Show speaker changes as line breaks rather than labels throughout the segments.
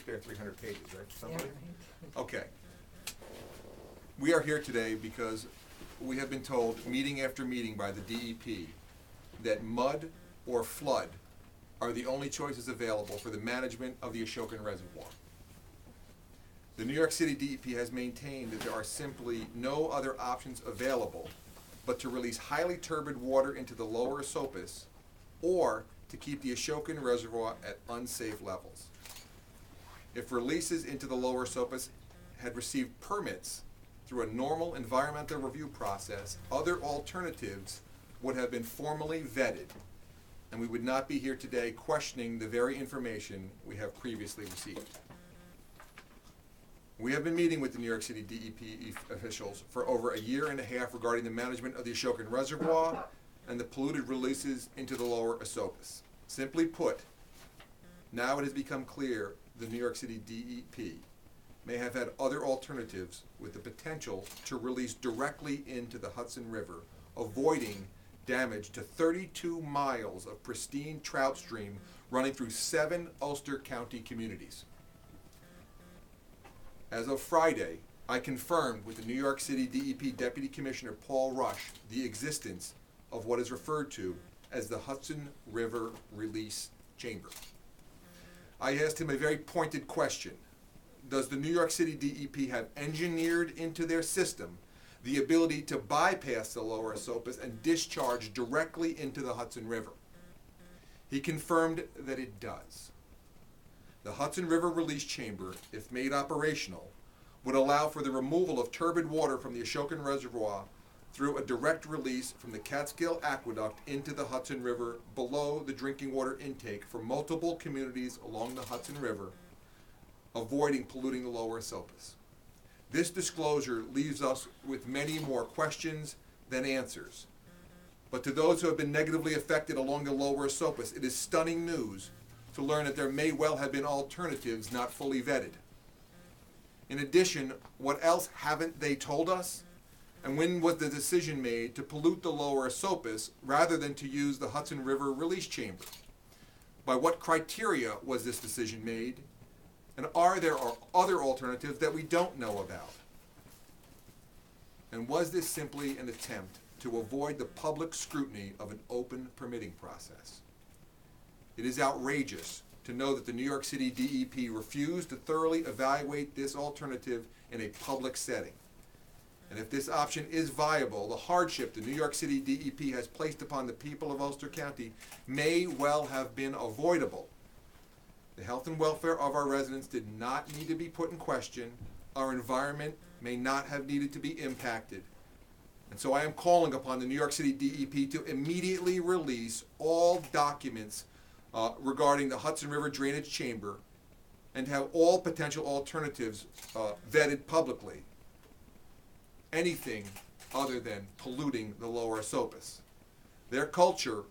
spare 300 pages, right? Somebody? Okay. We are here today because we have been told, meeting after meeting by the DEP, that mud or flood are the only choices available for the management of the Ashokan Reservoir. The New York City DEP has maintained that there are simply no other options available but to release highly turbid water into the lower Esopus or to keep the Ashokan Reservoir at unsafe levels. If releases into the lower Esopus had received permits through a normal environmental review process, other alternatives would have been formally vetted, and we would not be here today questioning the very information we have previously received. We have been meeting with the New York City DEP officials for over a year and a half regarding the management of the Ashokan Reservoir and the polluted releases into the lower Esopus. Simply put, now it has become clear the New York City DEP may have had other alternatives with the potential to release directly into the Hudson River, avoiding damage to 32 miles of pristine trout stream running through 7 Ulster County communities. As of Friday, I confirmed with the New York City DEP Deputy Commissioner Paul Rush the existence of what is referred to as the Hudson River Release Chamber. I asked him a very pointed question. Does the New York City DEP have engineered into their system the ability to bypass the lower Esopus and discharge directly into the Hudson River? He confirmed that it does. The Hudson River Release Chamber, if made operational, would allow for the removal of turbid water from the Ashokan Reservoir through a direct release from the Catskill Aqueduct into the Hudson River below the drinking water intake for multiple communities along the Hudson River, avoiding polluting the lower Esopus. This disclosure leaves us with many more questions than answers. But to those who have been negatively affected along the lower Esopus, it is stunning news to learn that there may well have been alternatives not fully vetted. In addition, what else haven't they told us? And when was the decision made to pollute the lower Esopus rather than to use the Hudson River Release Chamber? By what criteria was this decision made? And are there other alternatives that we don't know about? And was this simply an attempt to avoid the public scrutiny of an open permitting process? It is outrageous to know that the New York City DEP refused to thoroughly evaluate this alternative in a public setting. And if this option is viable, the hardship the New York City DEP has placed upon the people of Ulster County may well have been avoidable. The health and welfare of our residents did not need to be put in question. Our environment may not have needed to be impacted. And so I am calling upon the New York City DEP to immediately release all documents regarding the Hudson River Drainage Chamber and have all potential alternatives vetted publicly. Anything other than polluting the lower Esopus. Their culture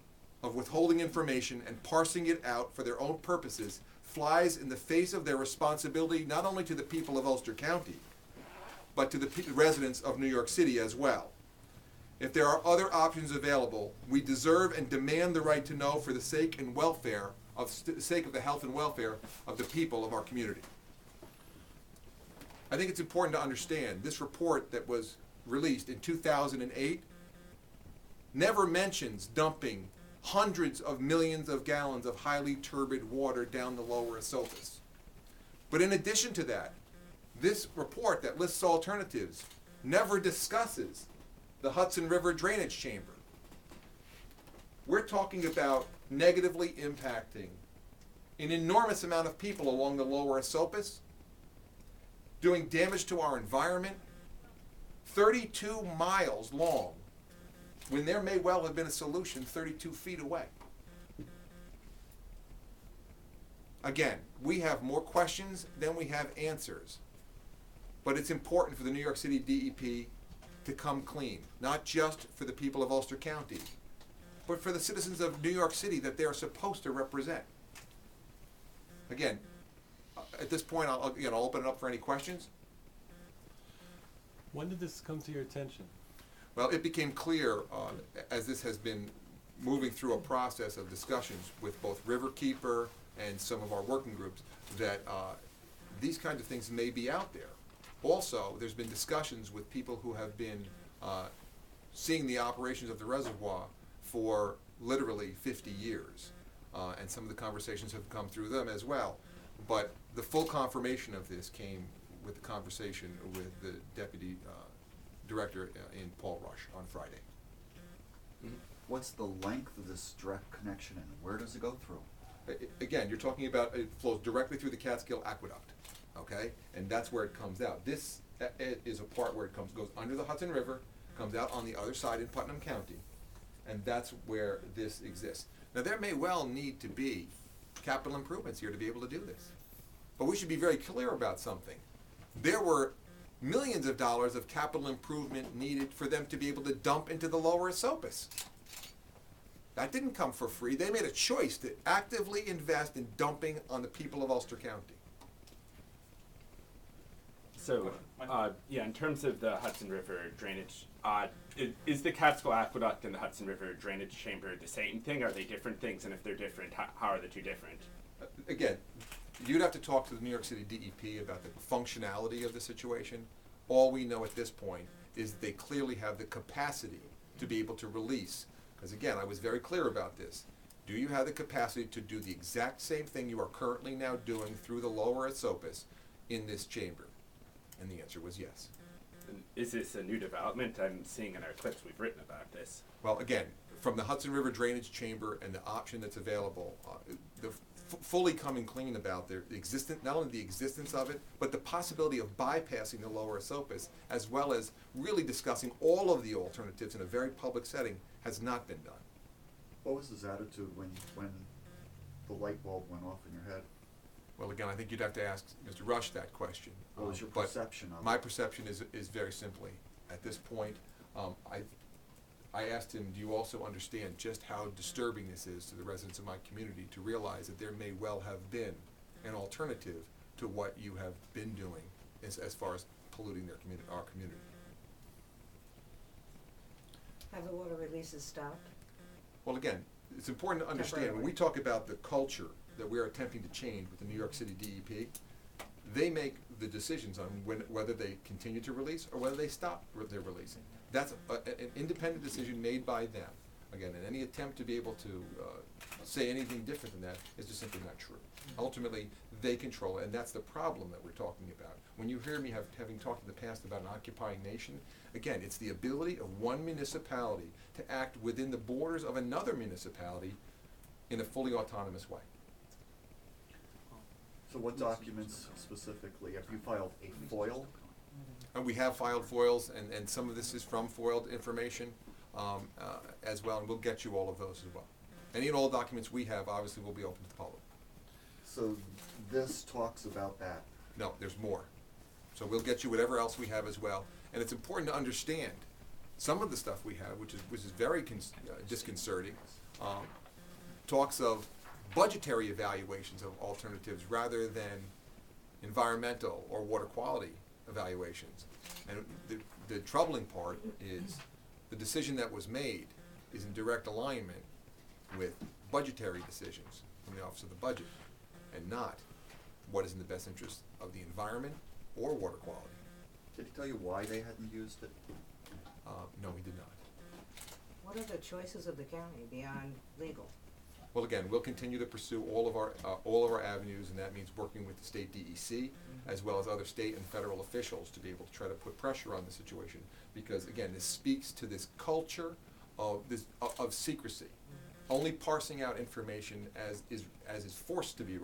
of withholding information and parsing it out for their own purposes flies in the face of their responsibility not only to the people of Ulster County, but to the residents of New York City as well. If there are other options available, we deserve and demand the right to know for the sake and welfare of sake of the health and welfare of the people of our community. I think it's important to understand this report that was released in 2008 never mentions dumping hundreds of millions of gallons of highly turbid water down the lower Esopus. But in addition to that, this report that lists alternatives never discusses the Hudson River Drainage Chamber. We're talking about negatively impacting an enormous amount of people along the lower Esopus, doing damage to our environment, 32 miles long, when there may well have been a solution 32 feet away. Again, we have more questions than we have answers. But it's important for the New York City DEP to come clean, not just for the people of Ulster County, but for the citizens of New York City that they are supposed to represent. Again, at this point, I'll open it up for any questions.
When did this come to your attention?
Well, it became clear as this has been moving through a process of discussions with both Riverkeeper and some of our working groups that these kinds of things may be out there. Also, there's been discussions with people who have been seeing the operations of the reservoir for literally 50 years. And some of the conversations have come through them as well. But the full confirmation of this came with the conversation with the Deputy Director in Paul Rush on Friday.
What's the length of this direct connection and where does it go through?
Again, you're talking about, it flows directly through the Catskill Aqueduct, okay? And that's where it comes out. This is a part where it goes under the Hudson River, comes out on the other side in Putnam County, and that's where this exists. Now, there may well need to be capital improvements here to be able to do this. But we should be very clear about something. There were millions of dollars of capital improvement needed for them to be able to dump into the lower Esopus. That didn't come for free. They made a choice to actively invest in dumping on the people of Ulster County.
So, in terms of the Hudson River drainage, is the Catskill Aqueduct and the Hudson River drainage chamber the same thing? Are they different things? And if they're different, how are the two different?
Again, you'd have to talk to the New York City DEP about the functionality of the situation. All we know at this point is they clearly have the capacity to be able to release. Because again, I was very clear about this. Do you have the capacity to do the exact same thing you are currently now doing through the lower Esopus in this chamber? And the answer was yes.
And is this a new development? I'm seeing in our clips we've written about this.
Well, again, from the Hudson River Drainage Chamber and the option that's available, the fully coming clean about their existence, not only the existence of it, but the possibility of bypassing the lower Esopus, as well as really discussing all of the alternatives in a very public setting, has not been done.
What was his attitude when the light bulb went off in your head?
Well, again, I think you'd have to ask Mr. Rush that question.
What was your
But
perception of it?
my perception is very simply, at this point, I asked him, do you also understand just how disturbing this is to the residents of my community to realize that there may well have been an alternative to what you have been doing as far as polluting their community, our community?
Have the water releases stopped?
Well, again, it's important to understand, when we talk about the culture that we're attempting to change with the New York City DEP, they make the decisions on whether they continue to release or whether they stop their releasing. That's an independent decision made by them. Again, and any attempt to be able to say anything different than that is just simply not true. Ultimately, they control it, and that's the problem that we're talking about. When you hear me having talked in the past about an occupying nation, again, it's the ability of one municipality to act within the borders of another municipality in a fully autonomous way.
So what documents specifically? Have you filed a FOIL?
And we have filed FOILs, and some of this is from FOILed information as well, and we'll get you all of those as well. Any and all documents we have obviously will be open to the public.
So this talks about that.
No, there's more. So we'll get you whatever else we have as well. And it's important to understand some of the stuff we have, which is very disconcerting, talks of budgetary evaluations of alternatives rather than environmental or water quality evaluations. And the troubling part is the decision that was made is in direct alignment with budgetary decisions from the Office of the Budget and not what is in the best interest of the environment or water quality.
Did he tell you why they hadn't used it?
No, he did not.
What are the choices of the county beyond legal?
Well, again, we'll continue to pursue all of our avenues, and that means working with the state DEC as well as other state and federal officials to be able to try to put pressure on the situation. Because again, this speaks to this culture of secrecy, only parsing out information as is forced to be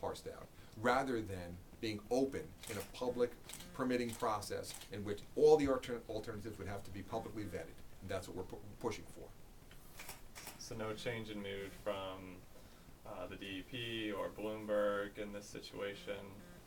parsed out, rather than being open in a public permitting process in which all the alternatives would have to be publicly vetted, and that's what we're pushing for.
So no change in mood from the DEP or Bloomberg in this situation?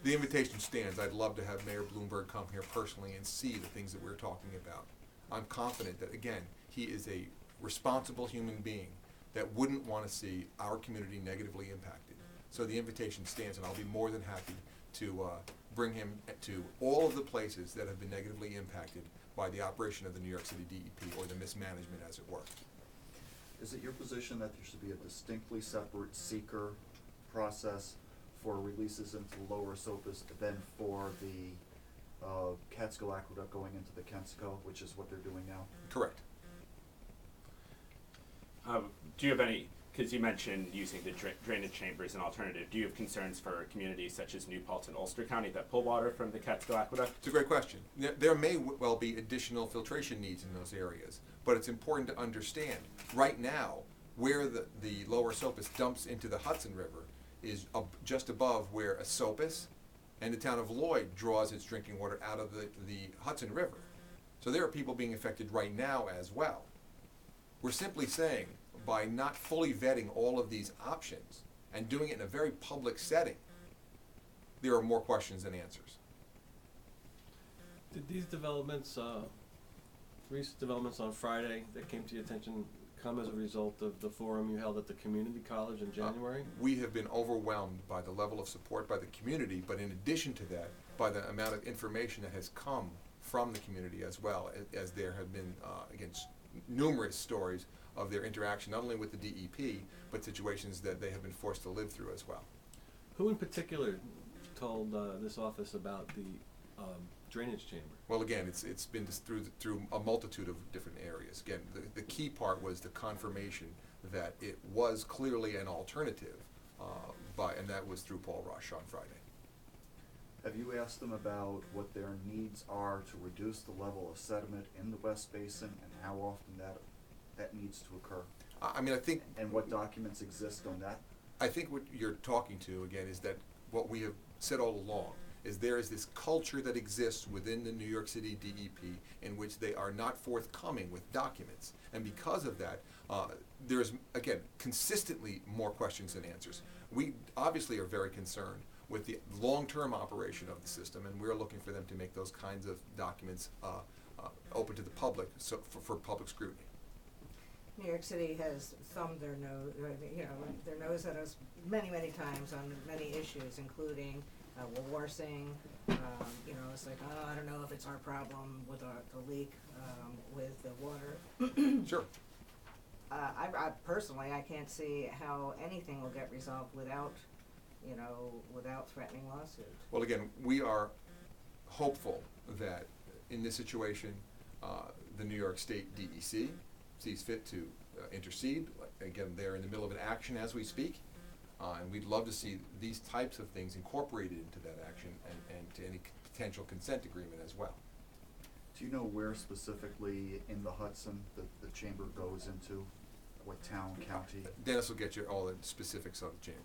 The invitation stands. I'd love to have Mayor Bloomberg come here personally and see the things that we're talking about. I'm confident that, again, he is a responsible human being that wouldn't want to see our community negatively impacted. So the invitation stands, and I'll be more than happy to bring him to all of the places that have been negatively impacted by the operation of the New York City DEP, or the mismanagement, as it were.
Is it your position that there should be a distinctly separate seeker process for releases into the lower Esopus than for the Catskill Aqueduct going into the Kensico, which is what they're doing now?
Correct.
Do you have any, because you mentioned using the drainage chamber as an alternative, do you have concerns for communities such as New Paltz and Ulster County that pull water from the Catskill Aqueduct?
It's a great question. There may well be additional filtration needs in those areas, but it's important to understand, right now, where the lower Esopus dumps into the Hudson River is just above where Esopus and the town of Lloyd draws its drinking water out of the Hudson River. So there are people being affected right now as well. We're simply saying, by not fully vetting all of these options and doing it in a very public setting, there are more questions than answers.
Did these developments, recent developments on Friday that came to your attention, come as a result of the forum you held at the community college in January?
We have been overwhelmed by the level of support by the community, but in addition to that, by the amount of information that has come from the community as well, as there have been, again, numerous stories of their interaction, not only with the DEP, but situations that they have been forced to live through as well.
Who in particular told this office about the drainage chamber?
Well, again, it's been through a multitude of different areas. Again, the key part was the confirmation that it was clearly an alternative, and that was through Paul Rush on Friday.
Have you asked them about what their needs are to reduce the level of sediment in the West Basin and how often that needs to occur?
I mean, I think...
And what documents exist on that?
I think what you're talking to, again, is that what we have said all along is there is this culture that exists within the New York City DEP in which they are not forthcoming with documents. And because of that, there's, again, consistently more questions than answers. We obviously are very concerned with the long-term operation of the system, and we're looking for them to make those kinds of documents open to the public, so for public scrutiny.
New York City has thumbed their nose, their nose at us many, many times on many issues, including warsing. It's like, I don't know if it's our problem with the leak with the water.
Sure.
I personally, I can't see how anything will get resolved without threatening lawsuits.
Well, again, we are hopeful that in this situation, the New York State DEC sees fit to intercede. Again, they're in the middle of an action as we speak, and we'd love to see these types of things incorporated into that action and to any potential consent agreement as well.
Do you know where specifically in the Hudson the chamber goes into? What town, county?
Dennis will get you all the specifics on the chamber.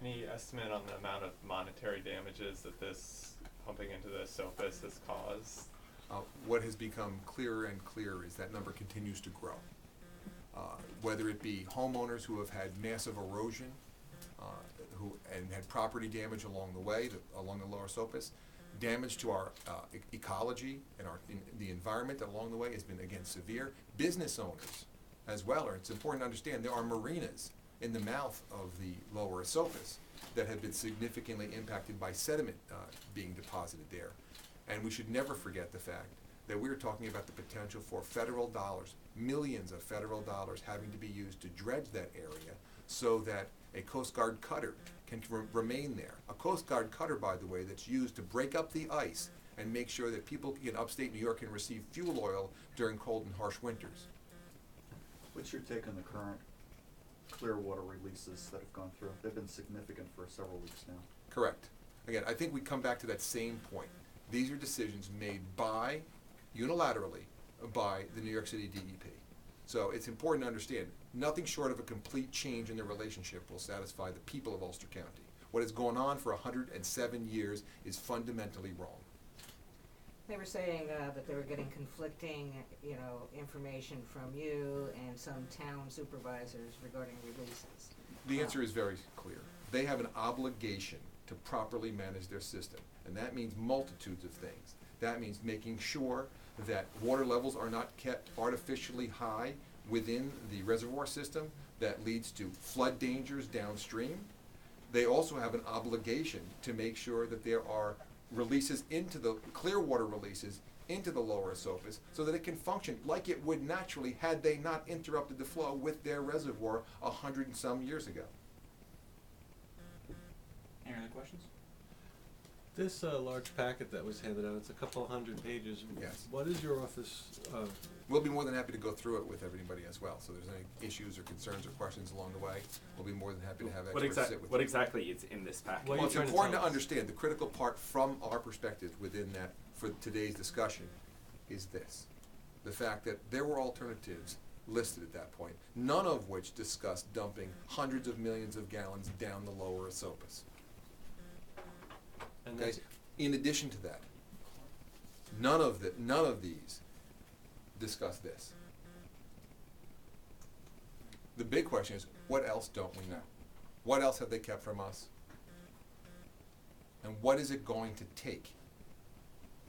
Any estimate on the amount of monetary damages that this pumping into the Esopus has caused?
What has become clearer and clearer is that number continues to grow. Whether it be homeowners who have had massive erosion and had property damage along the way, along the lower Esopus, damage to our ecology and the environment along the way has been, again, severe. Business owners as well, it's important to understand there are marinas in the mouth of the lower Esopus that have been significantly impacted by sediment being deposited there. And we should never forget the fact that we're talking about the potential for federal dollars, millions of federal dollars having to be used to dredge that area so that a Coast Guard cutter can remain there. A Coast Guard cutter, by the way, that's used to break up the ice and make sure that people in upstate New York can receive fuel oil during cold and harsh winters.
What's your take on the current clear water releases that have gone through? They've been significant for several weeks now.
Correct. Again, I think we come back to that same point. These are decisions made unilaterally by the New York City DEP. So it's important to understand, nothing short of a complete change in the relationship will satisfy the people of Ulster County. What has gone on for 107 years is fundamentally wrong.
They were saying that they were getting conflicting, information from you and some town supervisors regarding releases.
The answer is very clear. They have an obligation to properly manage their system, and that means multitudes of things. That means making sure that water levels are not kept artificially high within the reservoir system that leads to flood dangers downstream. They also have an obligation to make sure that there are releases into the clear water releases into the lower Esopus so that it can function like it would naturally had they not interrupted the flow with their reservoir 100 and some years ago.
questions?
This large packet that was handed out, it's a couple hundred pages.
Yes.
What is your office,
We'll be more than happy to go through it with everybody as well, so if there's any issues or concerns or questions along the way, we'll be more than happy to have experts sit with you.
What exactly is in this package?
What are
Well,
you
it's
trying to
important
tell
to
us?
understand, the critical part from our perspective within that, for today's discussion, is this. The fact that there were alternatives listed at that point, none of which discussed dumping hundreds of millions of gallons down the lower Esopus.
and
Okay?
that's,
In addition to that, none of these discuss this. The big question is, what else don't we know? What else have they kept from us? And what is it going to take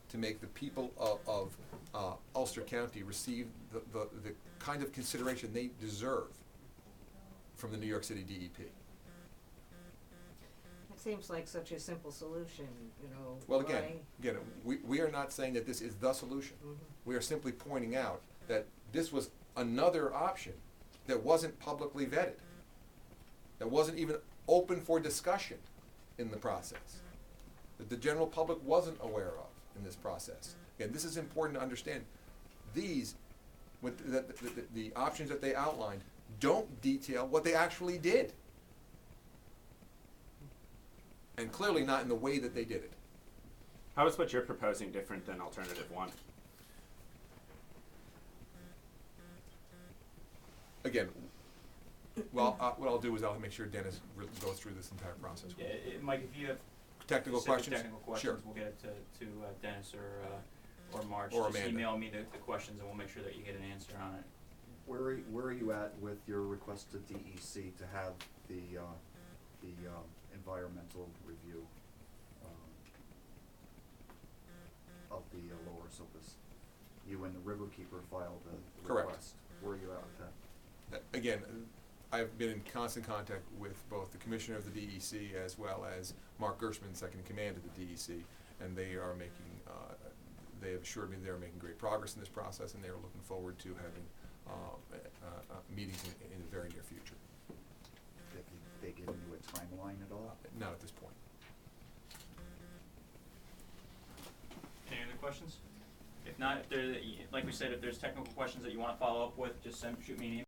to make the people of Ulster County receive the kind of consideration they deserve from the New York City DEP?
It seems like such a simple solution, you know.
Well, again, we are not saying that this is the solution.
Mhm.
We are simply pointing out that this was another option that wasn't publicly vetted, that wasn't even open for discussion in the process, that the general public wasn't aware of in this process. Again, this is important to understand. These, with the options that they outlined, don't detail what they actually did. And clearly not in the way that they did it.
How is what you're proposing different than alternative one?
Again, well, what I'll do is I'll make sure Dennis goes through this entire process.
Yeah, Mike, if you have
Technical
specific
questions?
technical questions,
Sure.
we'll get it to Dennis or Marge.
Or
Just
Amanda.
email me the questions and we'll make sure that you get an answer on it.
Where are you at with your request to DEC to have the environmental review of the lower Esopus? You and the Riverkeeper filed the
Correct.
request. Where are you at with that?
Again, I've been in constant contact with both the commissioner of the DEC as well as Mark Gershman, second in command of the DEC, and they are making, they have assured me they are making great progress in this process, and they are looking forward to having meetings in the very near future.
Have they given you a timeline at all?
Not at this point.
Any other questions? If not, if there, like we said, if there's technical questions that you want to follow up with, just shoot me an email.